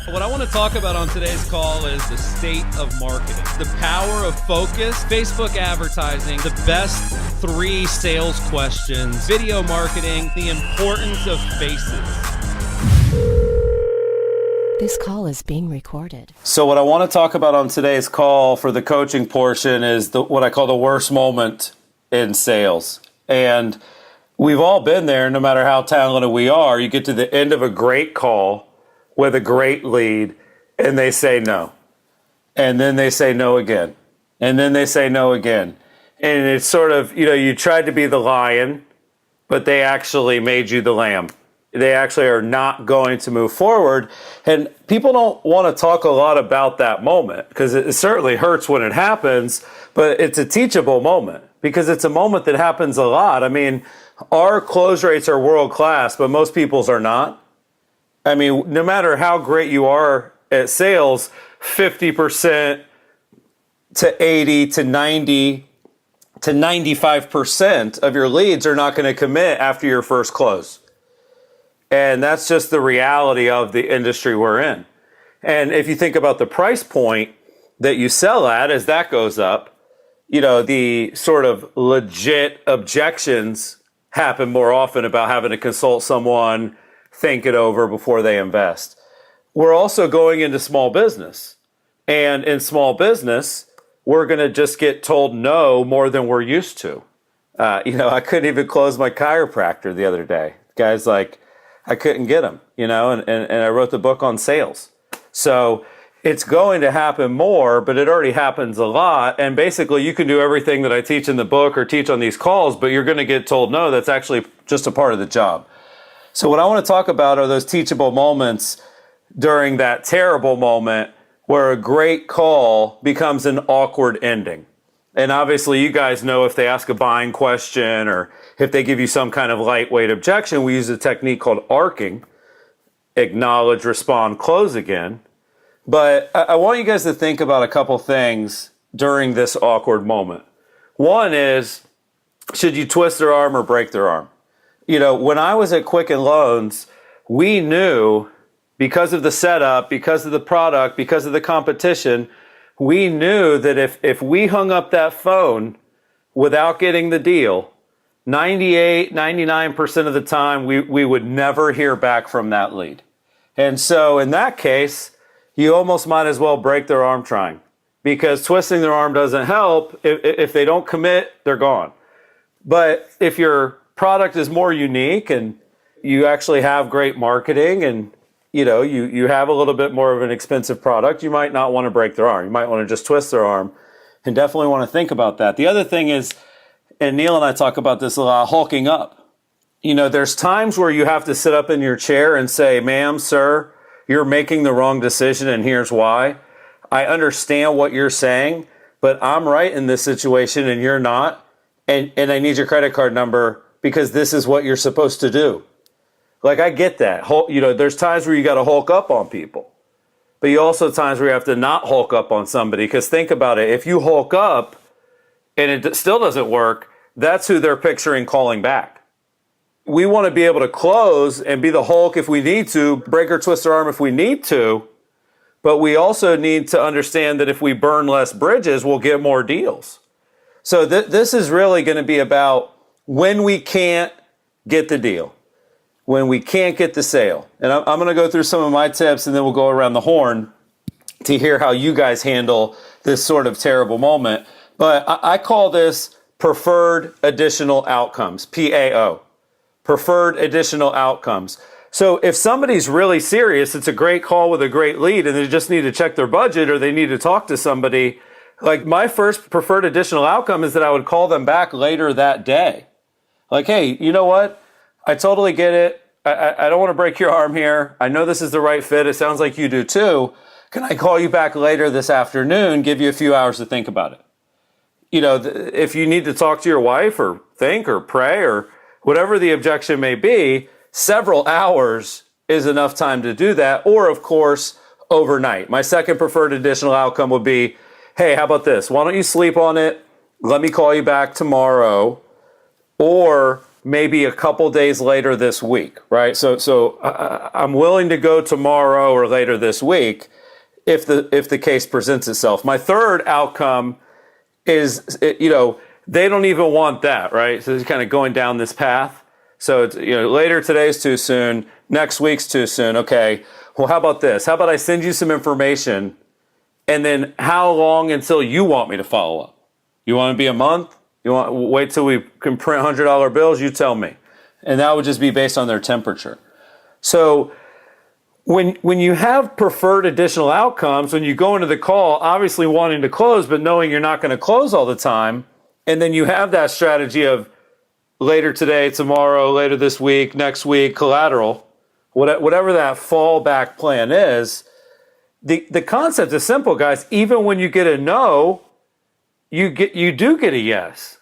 What I want to talk about on today's call is the state of marketing, the power of focus, Facebook advertising, the best 3 sales questions, video marketing, the importance of faces. This call is being recorded. So what I want to talk about on today's call for the coaching portion is what I call the worst moment in sales. And we've all been there, no matter how talented we are. You get to the end of a great call with a great lead, and they say no. And then they say no again. And then they say no again. And it's sort of, you tried to be the lion, but they actually made you the lamb. They actually are not going to move forward. And people don't want to talk a lot about that moment because it certainly hurts when it happens, but it's a teachable moment because it's a moment that happens a lot. I mean, our close rates are world class, but most people's are not. I mean, no matter how great you are at sales, 50% to 80 to 90 to 95% of your leads are not going to commit after your first close. And that's just the reality of the industry we're in. And if you think about the price point that you sell at, as that goes up, the sort of legit objections happen more often about having to consult someone, think it over before they invest. We're also going into small business. And in small business, we're going to just get told no more than we're used to. I couldn't even close my chiropractor the other day. The guy's like, I couldn't get him, and I wrote the book on sales. So it's going to happen more, but it already happens a lot. And basically you can do everything that I teach in the book or teach on these calls, but you're going to get told no. That's actually just a part of the job. So what I want to talk about are those teachable moments during that terrible moment where a great call becomes an awkward ending. And obviously you guys know if they ask a buying question or if they give you some kind of lightweight objection, we use a technique called arcing, acknowledge, respond, close again. But I want you guys to think about a couple things during this awkward moment. One is, should you twist their arm or break their arm? When I was at Quicken Loans, we knew because of the setup, because of the product, because of the competition, we knew that if we hung up that phone without getting the deal, 98, 99% of the time, we would never hear back from that lead. And so in that case, you almost might as well break their arm trying because twisting their arm doesn't help. If they don't commit, they're gone. But if your product is more unique and you actually have great marketing and you have a little bit more of an expensive product, you might not want to break their arm. You might want to just twist their arm and definitely want to think about that. The other thing is, and Neil and I talk about this a lot, hulking up. There's times where you have to sit up in your chair and say, ma'am, sir, you're making the wrong decision and here's why. I understand what you're saying, but I'm right in this situation and you're not. And I need your credit card number because this is what you're supposed to do. Like, I get that. There's times where you got to hulk up on people. But you also have times where you have to not hulk up on somebody. Because think about it. If you hulk up and it still doesn't work, that's who they're picturing calling back. We want to be able to close and be the Hulk if we need to, break or twist their arm if we need to. But we also need to understand that if we burn less bridges, we'll get more deals. So this is really going to be about when we can't get the deal, when we can't get the sale. And I'm going to go through some of my tips and then we'll go around the horn to hear how you guys handle this sort of terrible moment. But I call this preferred additional outcomes, PAO, preferred additional outcomes. So if somebody's really serious, it's a great call with a great lead and they just need to check their budget or they need to talk to somebody. Like, my first preferred additional outcome is that I would call them back later that day. Like, hey, you know what? I totally get it. I don't want to break your arm here. I know this is the right fit. It sounds like you do too. Can I call you back later this afternoon, give you a few hours to think about it? If you need to talk to your wife or think or pray or whatever the objection may be, several hours is enough time to do that. Or, of course, overnight. My second preferred additional outcome would be, hey, how about this? Why don't you sleep on it? Let me call you back tomorrow. Or maybe a couple days later this week, right? So I'm willing to go tomorrow or later this week if the case presents itself. My third outcome is, they don't even want that, right? So it's kind of going down this path. So it's, later today's too soon, next week's too soon. Okay, well, how about this? How about I send you some information, and then how long until you want me to follow up? You want to be a month? You want to wait till we can print $100 bills? You tell me. And that would just be based on their temperature. So when you have preferred additional outcomes, when you go into the call, obviously wanting to close, but knowing you're not going to close all the time, and then you have that strategy of later today, tomorrow, later this week, next week, collateral, whatever that fallback plan is, the concept is simple, guys. Even when you get a no, you do get a yes.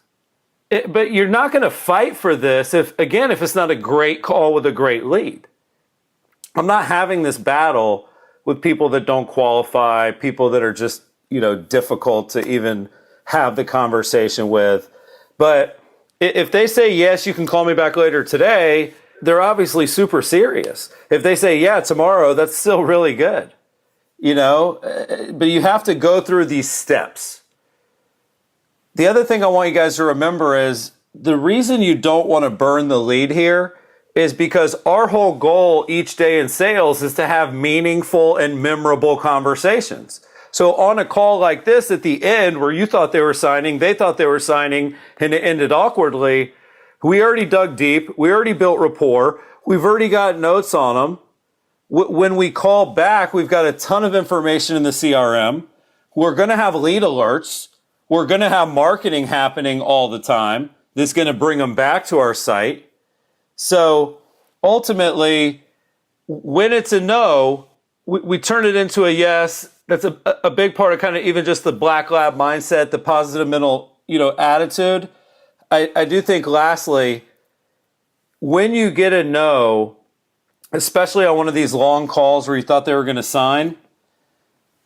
But you're not going to fight for this if it's not a great call with a great lead. I'm not having this battle with people that don't qualify, people that are just, difficult to even have the conversation with. But if they say, yes, you can call me back later today, they're obviously super serious. If they say, yeah, tomorrow, that's still really good. But you have to go through these steps. The other thing I want you guys to remember is the reason you don't want to burn the lead here is because our whole goal each day in sales is to have meaningful and memorable conversations. So on a call like this at the end where you thought they were signing, they thought they were signing, and it ended awkwardly, we already dug deep. We already built rapport. We've already got notes on them. When we call back, we've got a ton of information in the CRM. We're going to have lead alerts. We're going to have marketing happening all the time. That's going to bring them back to our site. So ultimately, when it's a no, we turn it into a yes. That's a big part of kind of even just the Black Lab mindset, the positive mental, attitude. I do think lastly, when you get a no, especially on one of these long calls where you thought they were going to sign,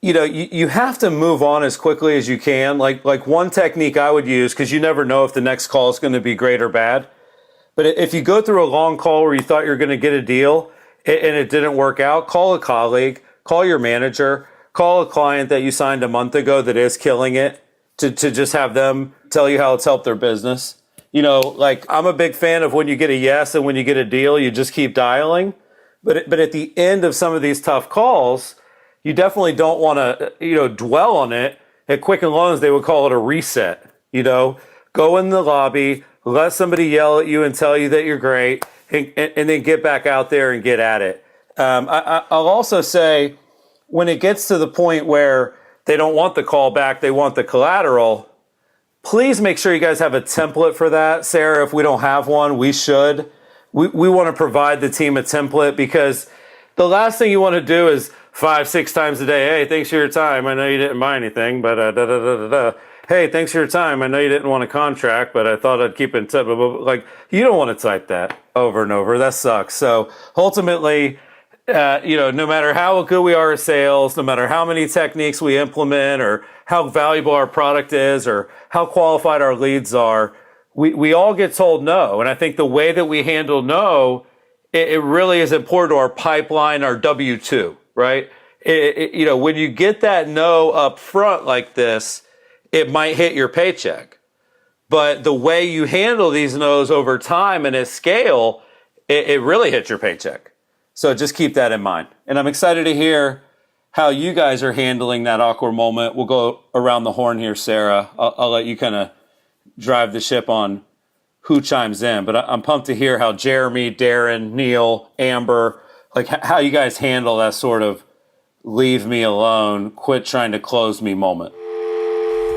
you have to move on as quickly as you can. Like one technique I would use, because you never know if the next call is going to be great or bad. But if you go through a long call where you thought you were going to get a deal and it didn't work out, call a colleague, call your manager, call a client that you signed a month ago that is killing it to just have them tell you how it's helped their business. I'm a big fan of when you get a yes and when you get a deal, you just keep dialing. But at the end of some of these tough calls, you definitely don't want to, dwell on it. At Quicken Loans, they would call it a reset. Go in the lobby, let somebody yell at you and tell you that you're great, and then get back out there and get at it. I'll also say, when it gets to the point where they don't want the call back, they want the collateral, please make sure you guys have a template for that. Sarah, if we don't have one, we should. We want to provide the team a template, because the last thing you want to do is 5-6 times a day, hey, thanks for your time. I know you didn't buy anything, but Hey, thanks for your time. I know you didn't want a contract, but I thought I'd keep in touch. Like, you don't want to type that over and over. That sucks. So ultimately, no matter how good we are at sales, no matter how many techniques we implement or how valuable our product is or how qualified our leads are, we all get told no. And I think the way that we handle no, it really is important to our pipeline, our W-2, right? When you get that no up front like this, it might hit your paycheck. But the way you handle these no's over time and at scale, it really hits your paycheck. So just keep that in mind. And I'm excited to hear how you guys are handling that awkward moment. We'll go around the horn here, Sarah. I'll let you kind of drive the ship on who chimes in. But I'm pumped to hear how Jeremy, Darren, Neil, Amber, like how you guys handle that sort of leave me alone, quit trying to close me moment.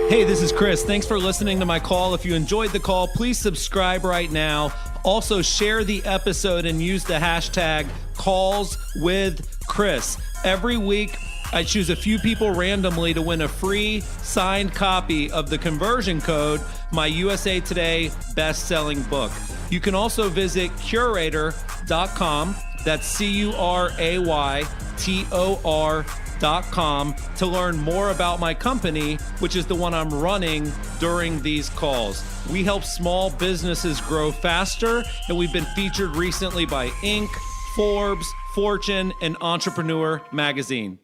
Hey, this is Chris. Thanks for listening to my call. If you enjoyed the call, please subscribe right now. Also, share the episode and use the hashtag #CallsWithChris. Every week, I choose a few people randomly to win a free signed copy of the conversion code, my USA Today best-selling book. You can also visit Curaytor.com. That's Curaytor.com Curaytor.com to learn more about my company, which is the one I'm running during these calls. We help small businesses grow faster, and we've been featured recently by Inc., Forbes, Fortune, and Entrepreneur Magazine.